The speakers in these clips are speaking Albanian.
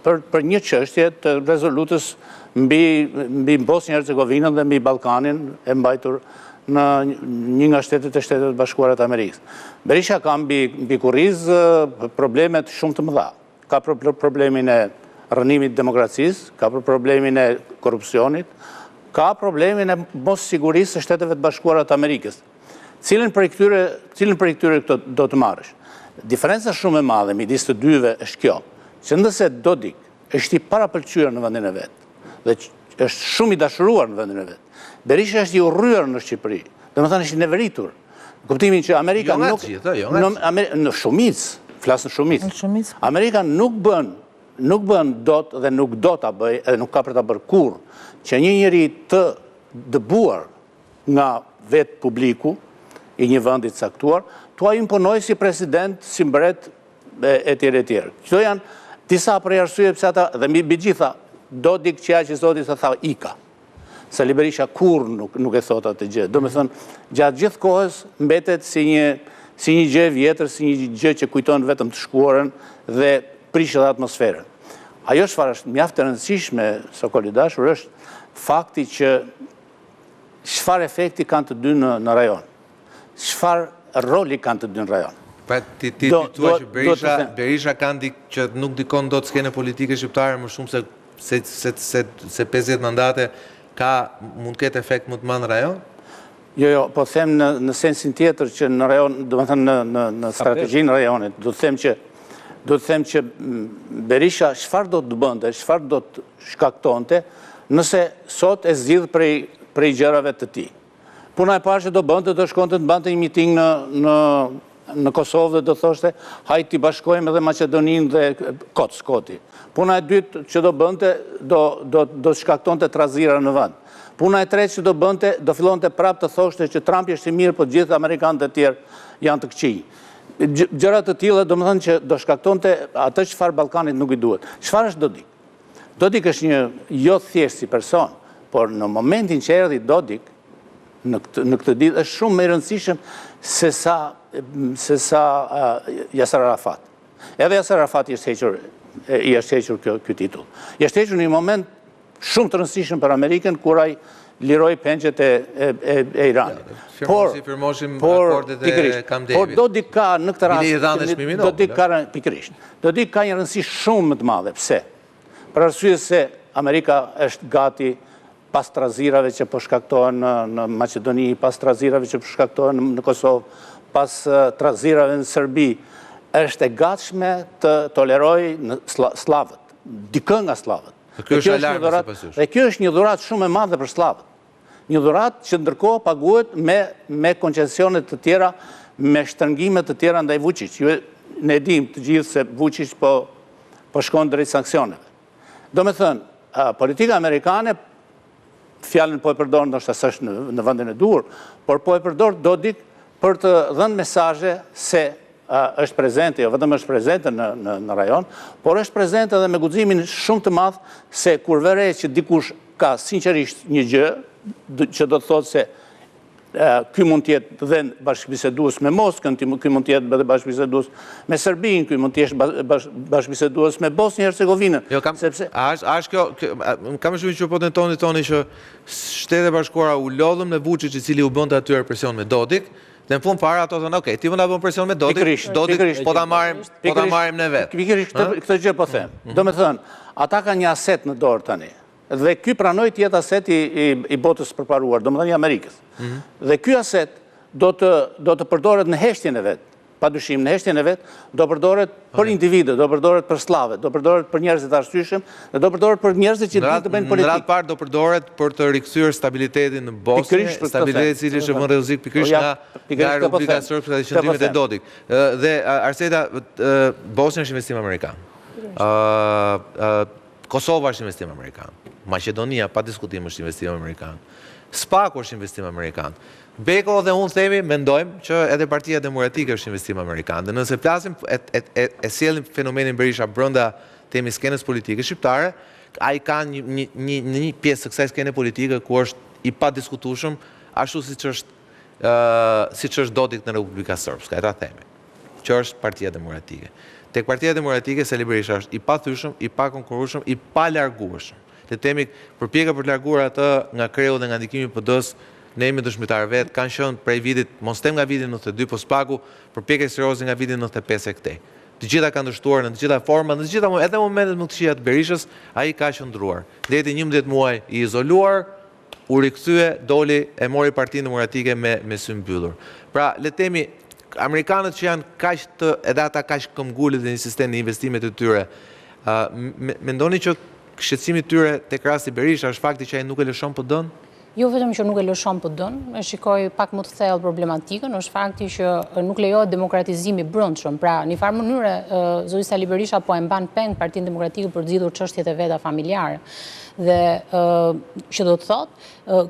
për një çështje të rezolutës mbi Bosnjë Hercegovinën dhe mbi Ballkanin e mbajtur në një nga shtetet e Shtetet Bashkuara të Amerikës. Berisha ka mbi kurriz problemet shumë të mëdha. Ka problemin e rënimit demokracisë, ka problemin e korrupsionit, ka problemin e mos sigurisë së Shteteve të Bashkuara të Amerikës. Cilën prej këtyre do të marrësh? Diferenca shumë e madhe midis të dyve është kjo, që ndëse Dodik është i parapëlqyer në vendin e vet dhe është shumë i dashuruar në vendin e vet. Berisha është i urryer në Shqipëri. Domethënë është i neveritur. Kuptimin që Amerika në shumicë, flas në shumicë. Amerika nuk bën dot dhe nuk do ta bëj, edhe nuk ka për ta bërë kurrë, që një njeri të dëbuar nga vet publiku i një vendi të caktuar, tua imponoj si president, si mbret, e tjerë. Këto janë disa prej arsye pse ata, dhe mbi gjitha, Dodik që aq i Zotit sa tha ika. Sali Berisha kur nuk e thot atë gjë. Do me thënë, gjatë gjithë kohës mbetet si një gjë vjetër, si një gjë që kujton vetëm të shkuarën dhe prishë dhe atmosferën. Ajo çfarë është mjaft e rëndësishme, Sokoli dashur, është fakti që çfarë efekti kanë të dy në rajon. Çfarë roli kanë të dy në rajon. Pa ti thua që Berisha kanë që nuk dikon dot skene politike shqiptare më shumë se 50 mandate mund ketë efekt më të madh në rajon? Jo, po them në sensin tjetër që në rajon, domethënë në strategjinë e rajonit, do të them që Berisha çfarë do të bënte, çfarë do të shkaktonte nëse sot e zgjidh prej gjërave të tij. Puna e parë që do bënte, do shkonte të bante një miting në Kosovë dhe do thoshte hajde ti bashkojmë edhe Maqedoninë dhe Skoti. Puna e dytë që do bënte, do shkaktonte trazira në vend. Puna e tretë që do bënte, do fillonte prapë të thoshte që Trumpi është i mirë, po gjithë amerikanët e tjerë janë të këqij. Gjëra të tilla do të thonë që do shkaktonte atë çfarë Ballkanit nuk i duhet. Çfarë është Dodik? Dodik është një jo thjesht si person, por në momentin që erdhi Dodik në këtë ditë është shumë më i rëndësishëm se sa Yasser Arafat. Edhe Yasser Arafat i është hequr ky titull. I është hequr në një moment shumë të rëndësishëm për Amerikën kur ai liroi pengjet e Iranit. Por Dodik ka në këtë rast Dodik ka një rëndësi shumë më të madhe. Pse? Për arsye se Amerika është gati pas trazirave që po shkaktohen në Maqedoni, pas trazirave që po shkaktohen në Kosovë, pas trazirave në Serbi, është e gatshme të tolerojë slavët, dikë nga slavët. Dhe kjo është një dhuratë shumë e madhe për slavët. Një dhuratë që ndërkohë paguhet me koncesionet të tjera, me shtrëngimet të tjera ndaj Vučić. Ne dim të gjithë se Vučić po shkon drejt sanksioneve. Do me thënë, politika amerikane, fjalën po e përdor ndoshta s'është në vendin e duhur, por po e përdor Dodik për të dhënë mesazhe se është prezente, jo vetëm është prezente në rajon, por është prezente edhe me guximin shumë të madh se kur vere që dikush ka sinqerisht një gjë që do të thotë se ky mund të jetë dhe bashkëbisedues me Moskën, ky mund të jetë bashkëbisedues me Serbinë, ky mund të jetë bashkëbisedues me Bosnjë Hercegovinën. Është kjo, kam shumë që po toni që Shtetet e Bashkuara u lodhëm në Vučić i cili u bënte aty presion me Dodik, dhe në fund fare ato thonë, "Okej, ti mund ta bën presion me Dodik, po ta marrim ne vetë." Pikërisht këtë gjë po them. Do të thënë, ata kanë një aset në dorë tani. Dhe ky pranoi të jetë aset i botës përparuar, domethënë i Amerikës. Dhe ky aset do të përdoret në heshtjen e vet. Padyshim në heshtjen e vet do përdoret për individë, do përdoret për sllave, do përdoret për njerëz të arsyeshëm, dhe do përdoret për njerëz që dinë të bëjnë politikë. Në radhë parë do përdoret për të rikthyer stabilitetin në Bosnjë, stabiliteti i cili është vënë rrezik pikërisht nga Republika Srpske dhe qëndrimet e Dodik. Dhe Arseta, Bosnja është investim amerikan. Kosova është investim amerikan. Maqedonia pa diskutim është investim amerikan. SPAK është investim amerikan. Beko dhe unë themi, mendojmë që edhe Partia Demokratike është investim amerikan. Dhe nëse flasim e sjellim fenomenin Berisha brenda temi skenës politike shqiptare, ai ka një pjesë të kësaj skene politike ku është i padiskutueshëm, ashtu siç është Dodik në Republika Srpska, e ta themi, që është Partia Demokratike. tek Partia Demokratike Sali Berisha është i pathyeshëm, i pakonkurrueshëm, i palargueshëm. Le të themi përpjekja për të larguar atë nga kreu dhe nga ndikimi i PD-s, ne jemi dëshmitar vet, kanë qenë prej vitit, mos them nga viti 92, po spaku përpjekje serioze nga viti 95 e këtej. Të gjitha kanë dështuar në të gjitha format, në të gjitha edhe momentet më të këqija të Berishës, ai ka qëndruar. Deri 11 muaj i izoluar, u rikthye, doli e mori Partinë Demokratike me sy mbyllur. Pra, le të themi amerikanët që janë kaq të edhe ata kaq këmbgulit dhe insistent në investimet e tyre, mendoni që shqetësimi i tyre tek rasti Berisha është fakti që ai nuk e lëshon PD-n? Jo vetëm që nuk e lëshon PD-n, e shikoj pak më të thellë problematikën, është fakti që nuk lejohet demokratizimi brendshëm. Pra, në një farë mënyrë, zoti Sali Berisha po e mban peng Partinë Demokratike për të zgjidhur çështjet e veta familjare. Dhe që do të thotë,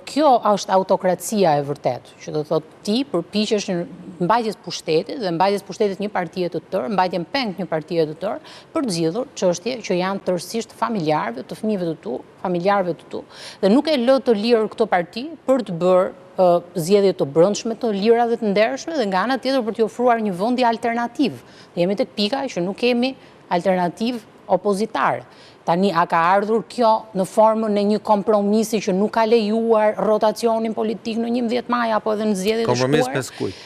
kjo është autokracia e vërtet, që do të thotë ti përpiqesh në mbajtjes pushtetit dhe mbajtjes pushtetit një partie të tërë, mbajtjen peng një partie të tërë për të zgjidhur çështje që janë tërësisht familjarëve, të fëmijëve të tu, familjarëve të tu, dhe nuk e lë të lirë këto parti për të bërë zgjedhje të brendshme, të lira dhe të ndershme, dhe nga ana tjetër për t'i ofruar një vendi alternativ. Dhe jemi tek pika që nuk kemi alternativ opozitare. Tani, a ka ardhur kjo në formën e një kompromisi që nuk ka lejuar rotacionin politik në 11 maj apo edhe në zgjedhjet e shkuara? Kompromis mes kujt?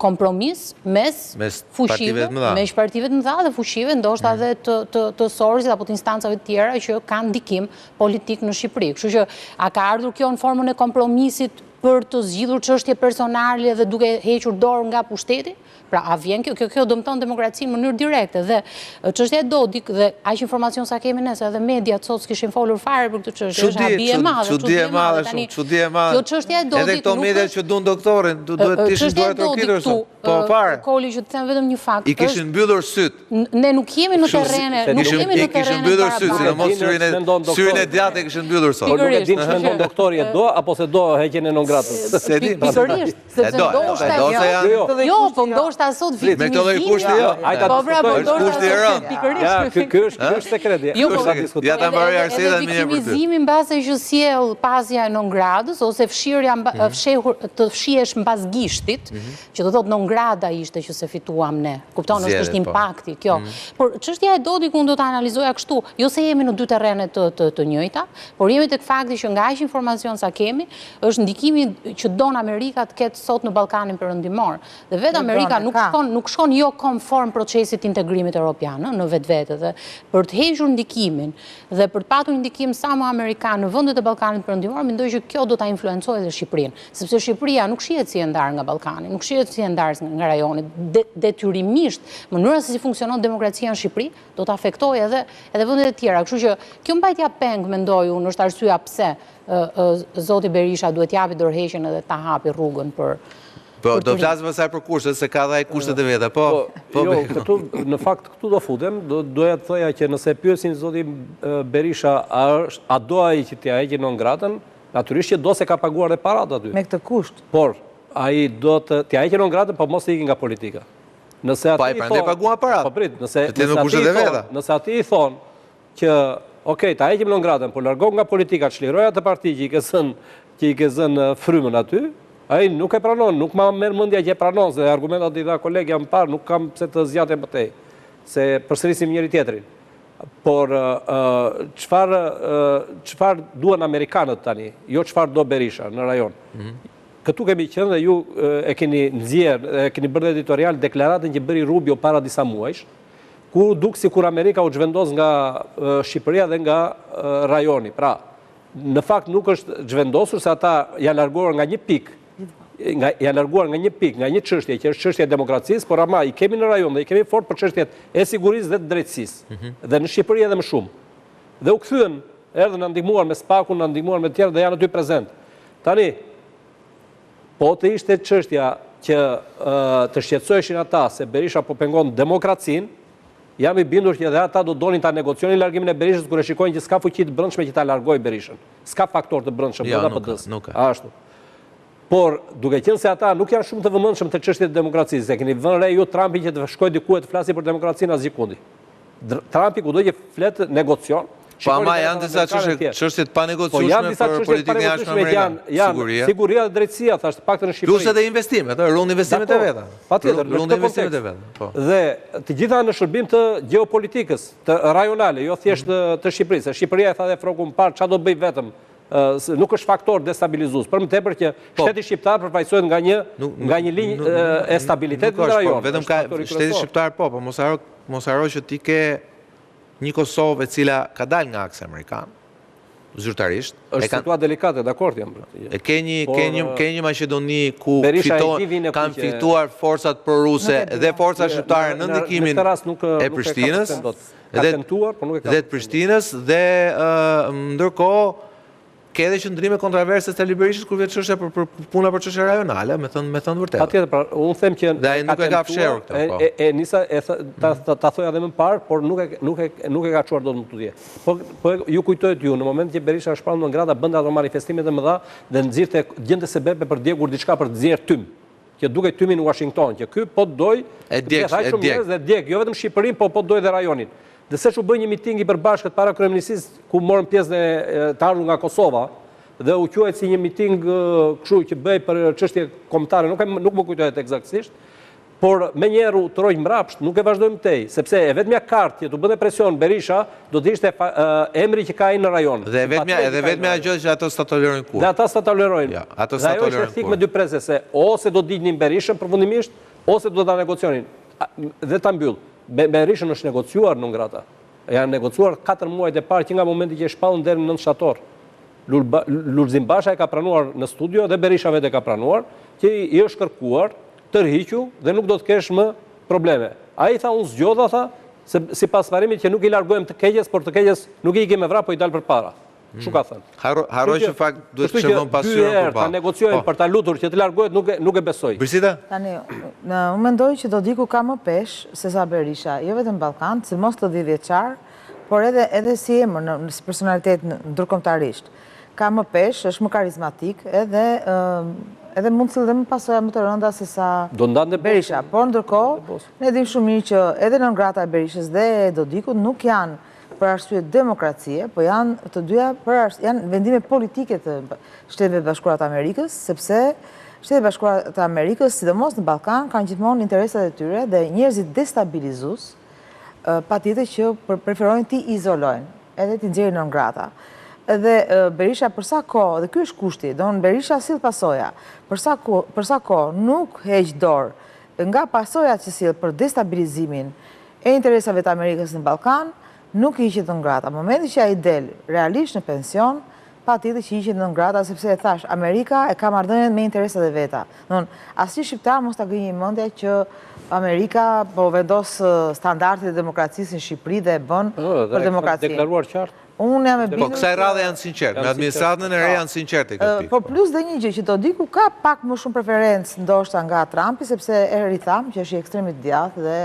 Kompromis mes fuqive, mes partive të mëdha dhe fuqive, ndoshta edhe të Sorësit apo të instancave të tjera që kanë ndikim politik në Shqipëri. Kështu që a ka ardhur kjo në formën e kompromisit për të zgjidhur çështje personale dhe duke hequr dorë nga pushteti? Pra, a vjen kjo dëmton demokracinë në mënyrë direkte, dhe çështja e Dodik dhe aq informacion sa kemi ne, se edhe mediat sot s'kishin folur fare për këtë çështje, është habi e madhe. Çudi e madhe. Kjo çështja e Dodikut. Edhe këto mediat që duan doktorin, duhet të ishin duar trokitur sot. Po fare. Koli, që të them vetëm një fakt. I kishin mbyllur syt. Ne nuk jemi në terrene, nuk jemi në terrene. I kishin mbyllur syt, sidomos syrin e djathtë e kishin mbyllur sot. Por nuk e din ç'më mendon doktori, e do apo se do heqjen e non gratës. Pikërisht, sepse ndoshta jo, po ndoshta sot me këto lloj kushti jo. Po pra, po kushti i rënd. Pikërisht. Ky është sekret. Ja ta mbaroj Arseda më mirë për ty. Viktimizimi mbase që sjell pasja e non gradës ose fshirja të fshihesh mbas gishtit, që do thotë non grada ishte që se fituam ne. Kupton, është impakti kjo. Por çështja e Dodikut do ta analizoja kështu, jo se jemi në dy terrene të njëjta, por jemi tek fakti që nga aq informacion sa kemi, është ndikimi që don Amerika të ketë sot në Ballkanin Perëndimor. Dhe vetë Amerika nuk shkon jo konform procesit të integrimit evropian në vetvete, dhe për të hequr ndikimin dhe për të patur ndikim sa më amerikan në vendet e Ballkanit Perëndimor, mendoj që kjo do ta influencojë edhe Shqipërinë, sepse Shqipëria nuk shihet si e ndarë nga Ballkani, nuk shihet si e ndarë nga rajoni. Detyrimisht, mënyra se si funksionon demokracia në Shqipëri do të afektojë edhe vendet e tjera. Kështu që kjo mbajtja peng, mendoj unë, është arsyeja pse zoti Berisha duhet japi dorëheqjen edhe ta hapi rrugën për. Po, do flasim pastaj për kushtet, se ka dhe ai kushtet e veta. Po, jo, këtu në fakt këtu do futem, doja të thoja që nëse pyesin zoti Berisha a do ai që t'ia heqë non gratën, natyrisht që do se ka paguar dhe parat aty. Me këtë kusht. Por ai do të t'ia heqë non gratën, po mos të ikë nga politika. Nëse aty prandaj paguan parat. Po prit, nëse aty i thon që okej, ta heqim non gratën, por largo nga politika, çliroj atë parti që i ke zënë frymën aty, ai nuk e pranon, nuk ma merr mendja që e pranon, se argumentat i dha kolegja më parë, nuk kam pse të zgjatem më tej, se përsërisim njëri tjetrin. Por çfarë duan amerikanët tani, jo çfarë do Berisha në rajon. Këtu kemi qenë dhe ju e keni nxjerrë, e keni bërë editorial deklaratën që bëri Rubio para disa muajsh, ku duk si kur Amerika u zhvendos nga Shqipëria dhe nga rajoni. Pra, në fakt nuk është zhvendosur, se ata janë larguar nga një pik, nga një çështje që është çështja e demokracisë, por ama i kemi në rajon dhe i kemi fort për çështjet e sigurisë dhe të drejtësisë. Dhe në Shqipëri edhe më shumë. Dhe u kthyen, erdhën na ndihmuar me Spakun, na ndihmuar me të tjerë dhe janë aty prezent. Tani, po të ishte çështja që të shqetësoheshin ata se Berisha po pengon demokracinë, jam i bindur që edhe ata do donin ta negocionin largimin e Berishës kur e shikojnë që s'ka fuqi të brendshme që ta largojë Berishën. S'ka faktor të brendshëm brenda PD-s. Ashtu. Por duke qenë se ata nuk janë shumë të vëmendshëm te çështjet e demokracisë, e keni vënë re ju Trumpin që të shkojë diku e të flasë për demokracinë asgjë kundi. Trumpi kudo që flet negocion, Po ama janë disa çështje pa negociueshme për politikën e jashtme amerikane. Janë siguria dhe drejtësia, thashë paktën në Shqipëri. Plus edhe investimet, rund investimet e veta. Patjetër, rund investimet e veta. Dhe të gjitha në shërbim të gjeopolitikës, të rajonale, jo thjesht të Shqipërisë. Shqipëria e tha dhe Froku më parë, çfarë do bëj vetëm? Nuk është faktor destabilizues, për më tepër që shteti shqiptar përfaqësohet nga një linjë e stabilitetit në rajon. Vetëm ka shteti shqiptar po mos haro që ti ke një Kosovë e cila ka dalë nga aksi amerikan, zyrtarisht. Është situatë delikate, dakord jam. E ke një Maqedoni ku kanë fituar forcat proruse dhe forcat shqiptare në ndikimin e Prishtinës dhe të Prishtinës dhe ndërkohë ke edhe qëndrime kontroverse të Berishës kur vjen çështja për puna për çështje rajonale, me thënë vërtet. Patjetër, pra unë them që dhe ai nuk e ka fshehur këtë. E nisa ta thoja edhe më parë, por nuk e ka çuar dot më tutje. Po ju kujtohet ju në momentin që Berisha shpall në Ngrada bën ato manifestime të mëdha dhe gjente sebebe për djegur diçka për të nxjerr tym. Që duket tymi në Washington, që ky po doj e djeg, jo vetëm Shqipërinë, po doj dhe rajonin. Dhe se që bëj një miting i përbashkët para kryeministisë ku morën pjesë të ardhur nga Kosova dhe u quajt si një miting kështu që bëj për çështje kombëtare, nuk më kujtohet eksaktësisht, por me njerë u të rojë mrapsht, nuk e vazhdojmë tej, sepse e vetëmja kartë që të bënde presion Berisha, do të ishte emri që ka i në rajon. Dhe vetëmja gjë që ato s'ta tolerojnë kur. Dhe ata s'ta tolerojnë. Dhe ajo është thik me dy preze, se ose do dignin Berishën përfundimisht, ose do ta negocianin. Dhe ta mbyll. Berishën është negociuar në Ngrata. Janë negociuar 4 muajt e parë që nga momenti që e shpallën deri në 9 shtator. Lulzim Basha e ka pranuar në studio dhe Berisha vetë e ka pranuar që i është kërkuar tërhiqu dhe nuk do të kesh më probleme. Ai tha unë zgjodha tha se sipas parimit që nuk i largojmë të keqes, por të keqes nuk i ikëm me vrap, po i dal përpara. Kështu ka thënë. Harroj që fakt duhet të shërbon pasyrën për ta negociojnë për ta lutur që të largohet, nuk e besoj. Brisita? Tani, unë mendoj që Dodiku ka më pesh se sa Berisha, jo vetëm Ballkan, sidomos të 10 vjeçar, por edhe si emër, si personalitet ndërkombëtarisht. Ka më pesh, është më karizmatik, edhe mund të dhe më pasoja më të rënda se sa Berisha. Por ndërkohë, ne dim shumë mirë që edhe në Ngrata e Berishës dhe Dodikut nuk janë për arsye demokracie, po janë të dyja janë vendime politike të Shteteve Bashkuara të Amerikës, sepse Shtetet e Bashkuara të Amerikës, sidomos në Ballkan, kanë gjithmonë interesat e tyre dhe njerëzit destabilizues, patjetër që preferojnë ti izolojnë, edhe ti nxjerrin në Ngrata. Dhe Berisha për sa kohë, dhe ky është kushti, Berisha sill pasoja, për sa kohë nuk heq dorë nga pasojat që sill për destabilizimin e interesave të Amerikës në Ballkan, nuk i hiqet në Ngrata. Në momentin që ai del realisht në pension, patjetër që i hiqet në Ngrata, sepse e thash, Amerika e ka marrëdhënien me interesat e veta. Asnjë shqiptar mos ta gënjë mendja që Amerika po vendos standardet e demokracisë në Shqipëri dhe e bën për demokracinë. Deklaruar qartë. Unë jam e bindur. Po kësaj radhe janë sinqertë, me administratën e re janë sinqertë këtë pikë. Po plus dhe një gjë që Dodiku ka pak më shumë preferencë ndoshta nga Trumpi, sepse e ritham që është i ekstremit djathtë dhe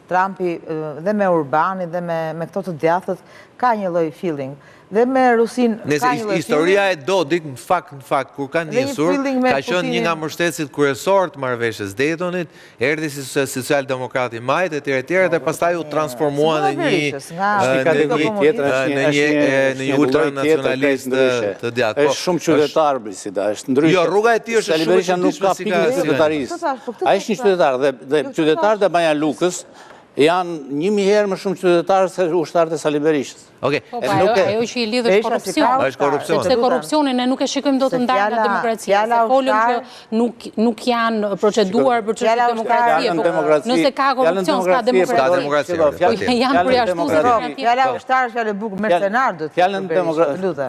Trumpi dhe me Urbani dhe me këto të djathët ka një lloj feeling. Dhe me Rusin ka një lloj feeling. Historia e Dodik në fakt kur ka nisur, ka qenë një nga mbështetësit kryesor të marrëveshjes Daytonit, erdhi si social-demokrati majt e tjerë dhe pastaj u transformua në një ultranacionalist të djathtë. Është shumë qytetar Brisida, është ndryshe. Jo, rruga e tij është shumë Berisha nuk ka pikë qytetarisë. Ai është një qytetar dhe qytetarët e Banja Lukës janë 1000 herë më shumë qytetarë se ushtarët e Sali Berishës. Po, ajo që i lidhë është korupcion. Është korupcion. Sepse korupcionin ne nuk e shikojmë do të ndarë nga demokracia. Se folëm që nuk janë proceduar për çështje demokracie. Nëse ka korupcion, s'ka demokraci. Janë përjashtuar. Fjala ushtar është fjalë bukur, mercenar do të.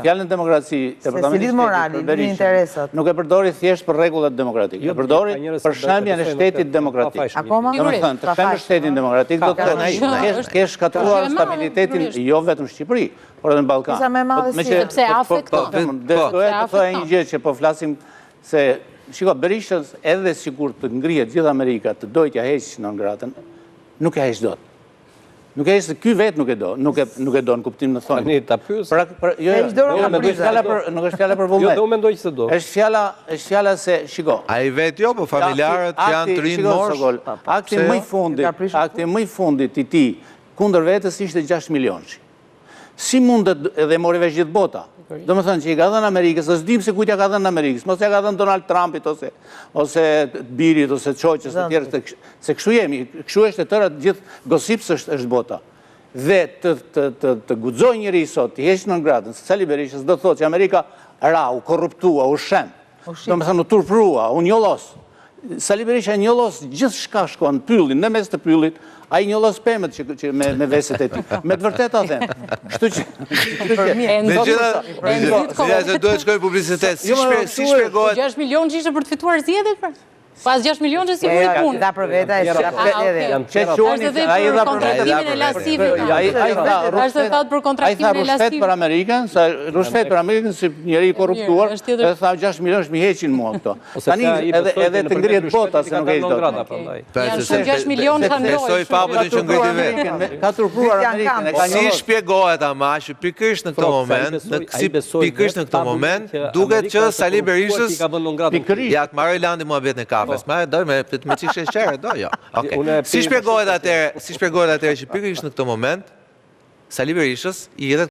Fjalën demokraci, departamenti morali, në interesat. Nuk e përdori thjesht për rregullat demokratike. E përdori për shëmbjen e shtetit demokratik. Akoma? Domethënë, të shëmbësh shtetin demokratik do të thotë ke shkatruar stabilitetin jo vetëm Shqipëri, por edhe në Ballkan. Sepse afekton. Doja të thoya një gjë që po flasim se shiko Berishës edhe sikur të ngrihet gjithë Amerika të dojë t'ja heqë në Ngratën, nuk e heq dot. Nuk e heq se ky vetë nuk e do, nuk e do në kuptim në thonë. Tani ta pyes. Nuk është fjala për vullnet. Jo, unë mendoj që se do. Është fjala se shiko. Ai vetë jo, po familjarët janë të rinë mosh. Akti më i fundit i tij kundër vetes ishte 6 milionë. si mundet edhe mori vesh gjithë bota. Do më thënë që i ka dhënë Amerikës, ës dim se kujtja ka dhënë Amerikës, mos ja ka dhënë Donald Trumpit, ose Birit, ose Qoqës, e tjerë, se kështu jemi, kështu është e tëra gjithë gosipës është bota. Dhe të guxoj njëri sot, të heqë non gradën, se Sali Berishës do të thotë që Amerika ra, u korruptua, u shem, do më thënë u turprua, u njollos. Sali Berisha njollos gjithë shka shkon pyllin, në mes të pyllit, a i njollos pëmët që me veset e ti. Me të vërtet a them. Kështu që... Me gjitha se duhet shkoj publicitet, si shpjegohet... 6 milion që ishte për të fituar zgjedhjet, pra? Pas 6 milion që si për i punë. Da për veta e shqap Ashtë dhe për kontraktimin e lasivit. Ashtë dhe thot për kontraktimin e lasivit. A i tha rushfet për Amerikën, rushfet për Amerikën si njeri korruptuar, edhe tha 6 milion është mi heqin mua këto. Tani edhe të ngrihet bota se nuk e ishtë do të. Janë shumë 6 milion që ndrojë. Besoj fabulli që ngriti vetë. Ka turpruar Amerikën. Si shpjegohet ama që pikërisht në këtë moment, duket që Sali Berishës ja të marrë Landi muhabet në kafes. Ma doj me qishë shqerë, do jo. Si shpjegohet atëre që pikërisht në këtë moment, Sali Berishës i edhe